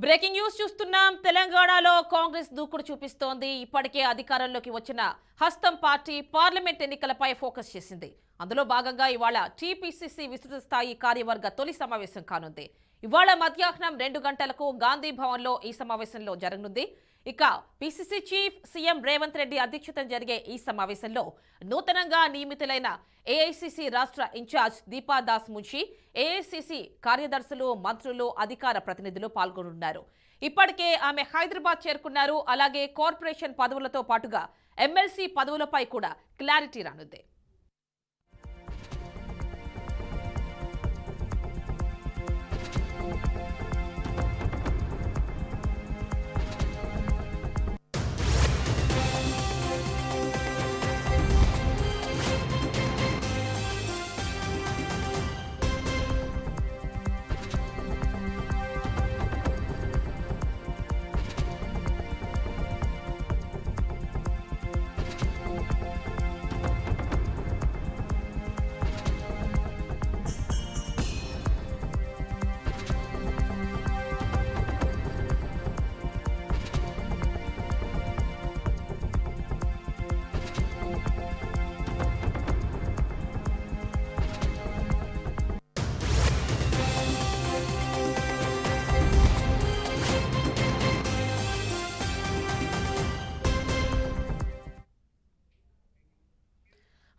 Breaking news చూస్తున్నాం. తెలంగాణలో కాంగ్రెస్ దూకుడు చూపిస్తోంది. ఇప్పటికే అధికారంలోకి వచ్చిన హస్తం పార్టీ పార్లమెంట్ ఎన్నికలపై ఫోకస్ చేసింది. అందులో భాగంగా ఇవాళ టీపీసీసీ విస్తృత స్థాయి కార్యవర్గ తొలి సమావేశం కానుంది. ఇవాళ మధ్యాహ్నం 2 గంటలకు గాంధీ భవన్లో ఈ సమావేశంలో జరగనుంది. ఇక PCC chief CM Revanth Reddy అధ్యక్షతన జరిగే ఈ సమావేశంలో నూతనంగా నియమితులైన ఏఐసీసీ రాష్ట్ర ఇన్ఛార్జ్ దీపాదాస్ మున్షి, ఏఐసీసీ కార్యదర్శులు, మంత్రులు, అధికార ప్రతినిధులు పాల్గొనున్నారు. ఇప్పటికే ఆమె హైదరాబాద్ చేరుకున్నారు. అలాగే కార్పొరేషన్ పదవులతో పాటుగా ఎమ్మెల్సీ పదవులపై కూడా క్లారిటీ రానుంది.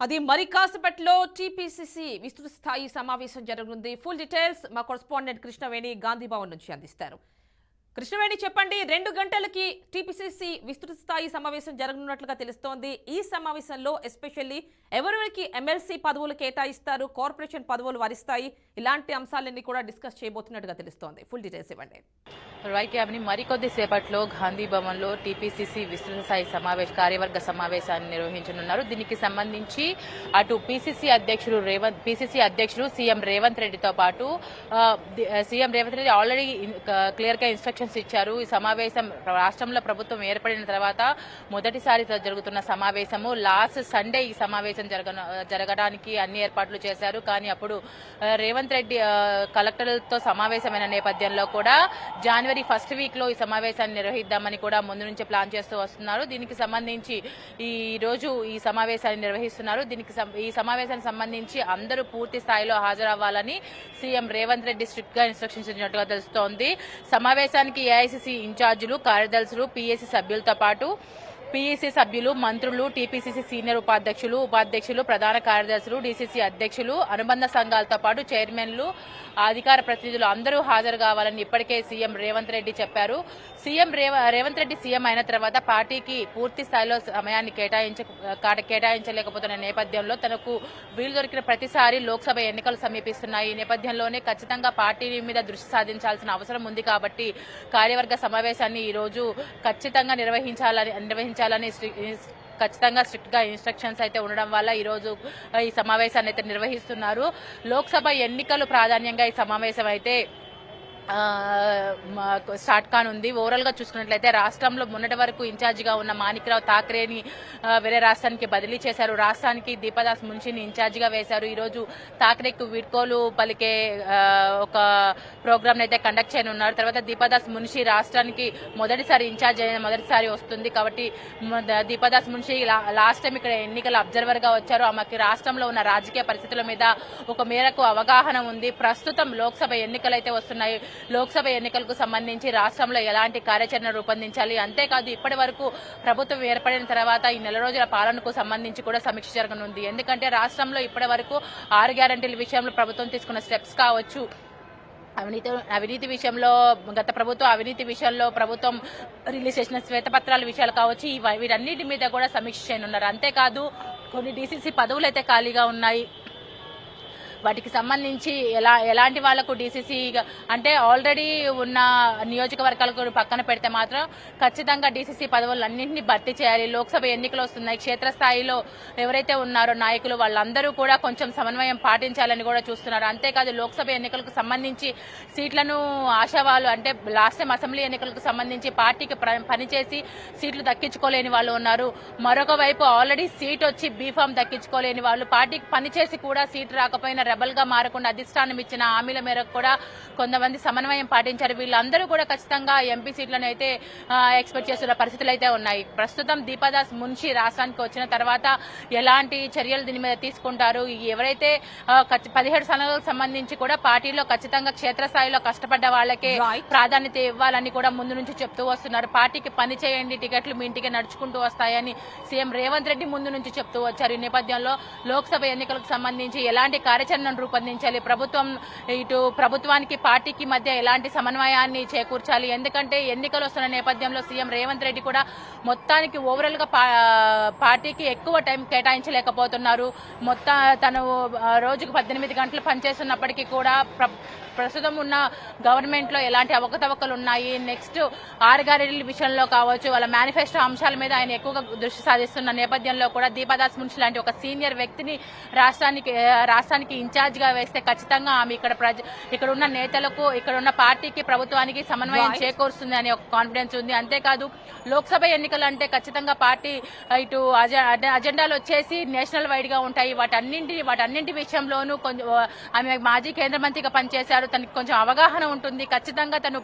అది మరి కాసేపట్లో టీపీసీసీ విస్తృత స్థాయి సమావేశం జరగనుంది. ఫుల్ డీటెయిల్స్ మా కరెస్పాండెంట్ కృష్ణవేణి గాంధీ భవన్ నుంచి అందిస్తారు. కృష్ణవేణి, చెప్పండి. 2 గంటలకి టీపీసీసీ విస్తృత స్థాయి సమావేశం జరగనున్నట్లుగా తెలుస్తోంది. ఈ సమావేశంలో ఎస్పెషల్లీ ఎవరికి ఎమ్మెల్సీ పదవులు కేటాయిస్తారు, కార్పొరేషన్ పదవులు వరిస్తాయి, ఇలాంటి అంశాలన్నీ కూడా డిస్కస్ చేయబోతున్నట్టుగా తెలుస్తోంది. ఫుల్ డీటెయిల్స్ ఇవ్వండి. రైట్ క్యాబ్ని మరికొద్ది సేపట్లో గాంధీ భవన్లో టీపీసీసీ విస్తృత స్థాయి కార్యవర్గ సమావేశాన్ని నిర్వహించనున్నారు. దీనికి సంబంధించి అటు పీసీసీ అధ్యక్షుడు సీఎం రేవంత్ రెడ్డితో పాటు CM Revanth Reddy already clear గా ఇన్స్ట్రక్షన్స్ ఇచ్చారు. ఈ సమావేశం రాష్ట్రంలో ప్రభుత్వం ఏర్పడిన తర్వాత మొదటిసారి జరుగుతున్న సమావేశము. లాస్ట్ సండే ఈ సమావేశం జరగడానికి అన్ని ఏర్పాట్లు చేశారు. కానీ అప్పుడు రేవంత్ రెడ్డి కలెక్టర్లతో సమావేశమైన నేపథ్యంలో కూడా జనవరి 1st వీక్ లో ఈ సమావేశాన్ని నిర్వహిద్దామని కూడా ముందు నుంచి ప్లాన్ చేస్తూ వస్తున్నారు. దీనికి సంబంధించి ఈ రోజు ఈ సమావేశాన్ని నిర్వహిస్తున్నారు. ఈ సమావేశానికి సంబంధించి అందరూ పూర్తి స్థాయిలో హాజరవ్వాలని సీఎం రేవంత్ రెడ్డి స్ట్రిక్ట్ గా ఇన్స్ట్రక్షన్స్ ఇచ్చినట్టుగా తెలుస్తోంది. సమావేశానికి ఏఐసీసీ ఇన్ఛార్జీలు, కార్యదర్శులు, పీఏసీ సభ్యులతో పాటు పీఈసీ సభ్యులు, మంత్రులు, టీపీసీసీ సీనియర్ ఉపాధ్యక్షులు, ప్రధాన కార్యదర్శులు, డీసీసీ అధ్యక్షులు, అనుబంధ సంఘాలతో పాటు చైర్మన్లు, అధికార ప్రతినిధులు అందరూ హాజరు కావాలని ఇప్పటికే సీఎం రేవంత్ రెడ్డి చెప్పారు. రేవంత్ రెడ్డి సీఎం అయిన తర్వాత పార్టీకి పూర్తి స్థాయిలో సమయాన్ని కేటాయించలేకపోతున్న నేపథ్యంలో తనకు వీలు దొరికిన ప్రతిసారి లోక్సభ ఎన్నికలు సమీపిస్తున్నాయి. ఈ నేపథ్యంలోనే ఖచ్చితంగా పార్టీ మీద దృష్టి సాధించాల్సిన అవసరం ఉంది. కాబట్టి కార్యవర్గ సమావేశాన్ని ఈ రోజు ఖచ్చితంగా నిర్వహించాలని ఖచ్చితంగా స్ట్రిక్ట్ గా ఇన్స్ట్రక్షన్స్ అయితే ఉండడం వల్ల ఈ రోజు ఈ సమావేశాన్ని అయితే నిర్వహిస్తున్నారు. లోక్సభ ఎన్నికలు ప్రాధాన్యంగా ఈ సమావేశం అయితే స్టార్ట్ కానుంది. ఓవరాల్ గా చూసుకున్నట్లయితే రాష్ట్రంలో మొన్నటి వరకు ఇన్ఛార్జిగా ఉన్న మాణిక్రావు ఠాక్రేని వేరే రాష్ట్రానికి బదిలీ చేశారు. రాష్ట్రానికి దీపాదాస్ మున్షిని ఇన్ఛార్జిగా వేశారు. ఈ రోజు ఠాక్రేకు వీడ్కోలు పలికే ఒక ప్రోగ్రామ్ అయితే కండక్ట్ చేయనున్నారు. తర్వాత దీపాదాస్ మున్షి రాష్ట్రానికి మొదటిసారి ఇన్ఛార్జ్ అయిన మొదటిసారి వస్తుంది. కాబట్టి దీపాదాస్ మున్షి లాస్ట్ టైం ఇక్కడ ఎన్నికల అబ్జర్వర్ గా వచ్చారు. ఆమెకి రాష్ట్రంలో ఉన్న రాజకీయ పరిస్థితుల మీద ఒక మేరకు అవగాహన ఉంది. ప్రస్తుతం లోక్సభ ఎన్నికలు అయితే వస్తున్నాయి. లోక్సభ ఎన్నికలకు సంబంధించి రాష్ట్రంలో ఎలాంటి కార్యాచరణ రూపొందించాలి, అంతేకాదు ఇప్పటి వరకు ప్రభుత్వం ఏర్పడిన తర్వాత ఈ 4 రోజుల పాలనకు సంబంధించి కూడా సమీక్ష జరగనుంది. ఎందుకంటే రాష్ట్రంలో ఇప్పటి వరకు 6 గ్యారంటీల విషయంలో ప్రభుత్వం తీసుకున్న స్టెప్స్ కావచ్చు, అవినీతి విషయంలో గత ప్రభుత్వం అవినీతి విషయంలో ప్రభుత్వం రిలీజ్ చేసిన శ్వేతపత్రాల విషయాలు కావచ్చు, వీటన్నిటి మీద కూడా సమీక్ష చేయనున్నారు. అంతేకాదు కొన్ని డీసీసీ పదవులు అయితే ఖాళీగా ఉన్నాయి. వాటికి సంబంధించి ఎలాంటి వాళ్లకు డీసీసీ అంటే ఆల్రెడీ ఉన్న నియోజకవర్గాలకు పక్కన పెడితే మాత్రం ఖచ్చితంగా డీసీసీ పదవులన్నింటినీ భర్తీ చేయాలి. లోక్సభ ఎన్నికలు వస్తున్నాయి. క్షేత్రస్థాయిలో ఎవరైతే ఉన్నారో నాయకులు వాళ్ళందరూ కూడా కొంచెం సమన్వయం పాటించాలని కూడా చూస్తున్నారు. అంతేకాదు లోక్సభ ఎన్నికలకు సంబంధించి సీట్లను ఆశావాళ్ళు అంటే లాస్ట్ టైం అసెంబ్లీ ఎన్నికలకు సంబంధించి పార్టీకి పనిచేసి సీట్లు దక్కించుకోలేని వాళ్ళు ఉన్నారు. మరొక వైపు ఆల్రెడీ సీట్ వచ్చి బీఫామ్ దక్కించుకోలేని వాళ్ళు, పార్టీకి పనిచేసి కూడా సీట్ రాకపోయినా రెబల్ గా మారకుండా అధిష్టానం ఇచ్చిన హామీల మేరకు కూడా కొంతమంది సమన్వయం పాటించారు. వీళ్ళందరూ కూడా ఖచ్చితంగా ఎంపీ సీట్లను అయితే ఎక్స్పెక్ట్ చేస్తున్న పరిస్థితులు అయితే ఉన్నాయి. ప్రస్తుతం దీపాదాస్ మున్షి రాష్ట్రానికి వచ్చిన తర్వాత ఎలాంటి చర్యలు దీని మీద తీసుకుంటారు, ఎవరైతే 17 స్థానాలకు సంబంధించి కూడా పార్టీలో ఖచ్చితంగా క్షేత్రస్థాయిలో కష్టపడ్డ వాళ్ళకే ప్రాధాన్యత ఇవ్వాలని కూడా ముందు నుంచి చెప్తూ వస్తున్నారు. పార్టీకి పని చేయండి, టికెట్లు మీ ఇంటికి నడుచుకుంటూ వస్తాయని సీఎం రేవంత్ రెడ్డి ముందు నుంచి చెప్తూ వచ్చారు. ఈ నేపథ్యంలో లోక్సభ ఎన్నికలకు సంబంధించి ఎలాంటి కార్యాచరణను రూపొందించాలి, ప్రభుత్వానికి పార్టీకి మధ్య ఎలాంటి సమన్వయాన్ని చేకూర్చాలి, ఎందుకంటే ఎన్నికలు వస్తున్న నేపథ్యంలో సీఎం రేవంత్ రెడ్డి కూడా మొత్తానికి ఓవరాల్ గా పార్టీకి ఎక్కువ టైం కేటాయించలేకపోతున్నారు. తను రోజుకు 18 గంటలు పనిచేస్తున్నప్పటికీ కూడా ప్రస్తుతం ఉన్న గవర్నమెంట్ లో ఎలాంటి అవకతవకలు ఉన్నాయి, నెక్స్ట్ 6 గ్యారెంటీల విషయంలో కావచ్చు, వాళ్ళ మేనిఫెస్టో అంశాల మీద ఆయన ఎక్కువగా దృష్టి సాధిస్తున్న నేపథ్యంలో కూడా దీపాదాస్ మున్షి లాంటి ఒక సీనియర్ వ్యక్తిని రాష్ట్రానికి ఇన్ఛార్జ్ గా వేస్తే ఖచ్చితంగా ఆమె ఇక్కడ ఉన్న నేతలకు, ఇక్కడ ఉన్న పార్టీకి, ప్రభుత్వానికి సమన్వయం చేకూరుస్తుంది అనే ఒక కాన్ఫిడెన్స్ ఉంది. అంతేకాదు లోక్సభ ఎన్నికలు అంటే ఖచ్చితంగా పార్టీ ఇటు అజెండాలు వచ్చేసి నేషనల్ వైడ్ గా ఉంటాయి. వాటన్నింటి విషయంలోనూ కొంచెం ఆమె మాజీ కేంద్ర మంత్రిగా పనిచేశారు, తనకి కొంచెం అవగాహన ఉంటుంది. ఖచ్చితంగా తను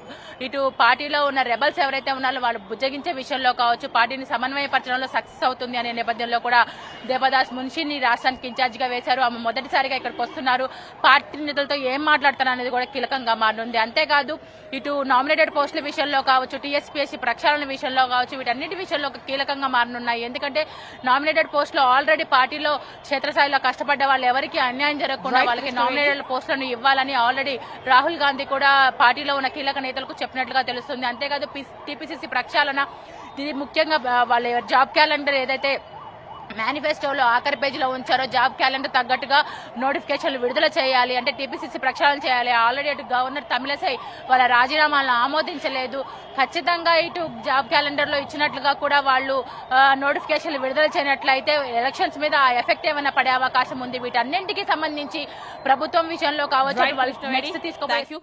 ఇటు పార్టీలో ఉన్న రెబల్స్ ఎవరైతే ఉన్నారో వాళ్ళు బుజ్జగించే విషయంలో కావచ్చు, పార్టీని సమన్వయపరచడంలో సక్సెస్ అవుతుంది అనే నేపథ్యంలో కూడా దీపాదాస్ మున్షిని రాష్ట్రానికి ఇన్ఛార్జ్ గా వేశారు. ఆమె మొదటిసారిగా ఇక్కడికి వస్తున్నారు. పార్టీ నేతలతో ఏం మాట్లాడతారు అనేది కూడా కీలకంగా మారింది. అంతేకాదు ఇటు నామినేటెడ్ పోస్టుల విషయంలో కావచ్చు, టీఎస్పీఎస్సీ ప్రక్షాళన విషయంలో కావచ్చు, వీటన్నిటి విషయంలో కీలకంగా మారనున్నాయి. ఎందుకంటే నామినేటెడ్ పోస్టులో ఆల్రెడీ పార్టీలో క్షేత్రస్థాయిలో కష్టపడ్డ వాళ్ళు ఎవరికి అన్యాయం జరగకుండా వాళ్ళకి నామినేటెడ్ పోస్టులను ఇవ్వాలని ఆల్రెడీ రాహుల్ గాంధీ కూడా పార్టీలో ఉన్న కీలక నేతలకు చెప్పినట్లుగా తెలుస్తుంది. అంతేకాదు టీపీసీసీ ప్రక్షాళన, ఇది ముఖ్యంగా వాళ్ళ జాబ్ క్యాలెండర్ ఏదైతే మేనిఫెస్టోలో ఆఖరి పేజీలో ఉంచారో జాబ్ క్యాలెండర్ తగ్గట్టుగా నోటిఫికేషన్లు విడుదల చేయాలి, అంటే టీపీసీసీ ప్రక్షాళన చేయాలి. ఆల్రెడీ అటు గవర్నర్ తమిళసై వాళ్ళ రాజీనామాలను ఆమోదించలేదు. ఖచ్చితంగా ఇటు జాబ్ క్యాలెండర్ లో ఇచ్చినట్లుగా కూడా వాళ్ళు నోటిఫికేషన్లు విడుదల చేయనట్లయితే ఎలక్షన్స్ మీద ఆ ఎఫెక్ట్ ఏమైనా పడే అవకాశం ఉంది. వీటన్నింటికి సంబంధించి ప్రభుత్వం విషయంలో కావచ్చు, నెక్స్ట్ తీసుకోవాలి.